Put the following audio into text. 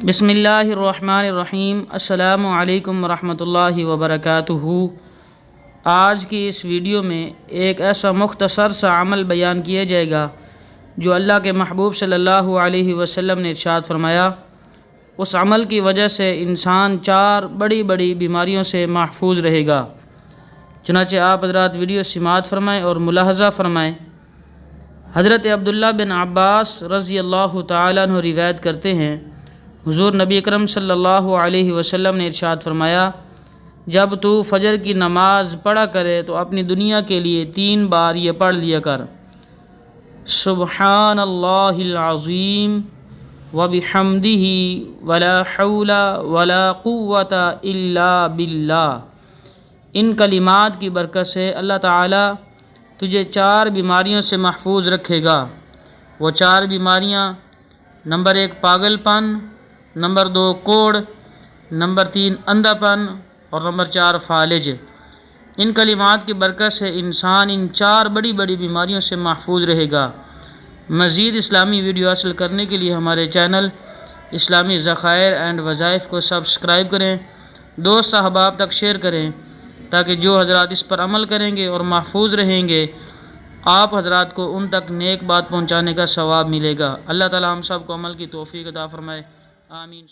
بسم اللہ الرحمن الرحیم۔ السلام علیکم ورحمۃ اللہ وبرکاتہ۔ آج کی اس ویڈیو میں ایک ایسا مختصر سا عمل بیان کیا جائے گا جو اللہ کے محبوب صلی اللہ علیہ وسلم نے ارشاد فرمایا۔ اس عمل کی وجہ سے انسان 4 بڑی بڑی بیماریوں سے محفوظ رہے گا۔ چنانچہ آپ حضرات ویڈیو سماعت فرمائیں اور ملاحظہ فرمائیں۔ حضرت عبداللہ بن عباس رضی اللہ تعالیٰ عنہ روایت کرتے ہیں، حضور نبی اکرم صلی اللہ علیہ وسلم نے ارشاد فرمایا، جب تو فجر کی نماز پڑھا کرے تو اپنی دنیا کے لیے 3 بار یہ پڑھ لیا کر، سبحان اللہ العظیم وبحمدہ ولا حول ولا قوۃ الا باللہ۔ ان کلمات کی برکت سے اللہ تعالیٰ تجھے 4 بیماریوں سے محفوظ رکھے گا۔ وہ 4 بیماریاں: نمبر 1 پاگل پن، نمبر 2 کوڑ، نمبر 3 اندھا پن اور نمبر 4 فالج۔ ان کلمات کی برکت سے انسان ان 4 بڑی بڑی بیماریوں سے محفوظ رہے گا۔ مزید اسلامی ویڈیو حاصل کرنے کے لیے ہمارے چینل اسلامی ذخائر اینڈ وظائف کو سبسکرائب کریں، دوست احباب تک شیئر کریں تاکہ جو حضرات اس پر عمل کریں گے اور محفوظ رہیں گے آپ حضرات کو ان تک نیک بات پہنچانے کا ثواب ملے گا۔ اللہ تعالی ہم سب کو عمل کی توفیق عطا فرمائے، آمین۔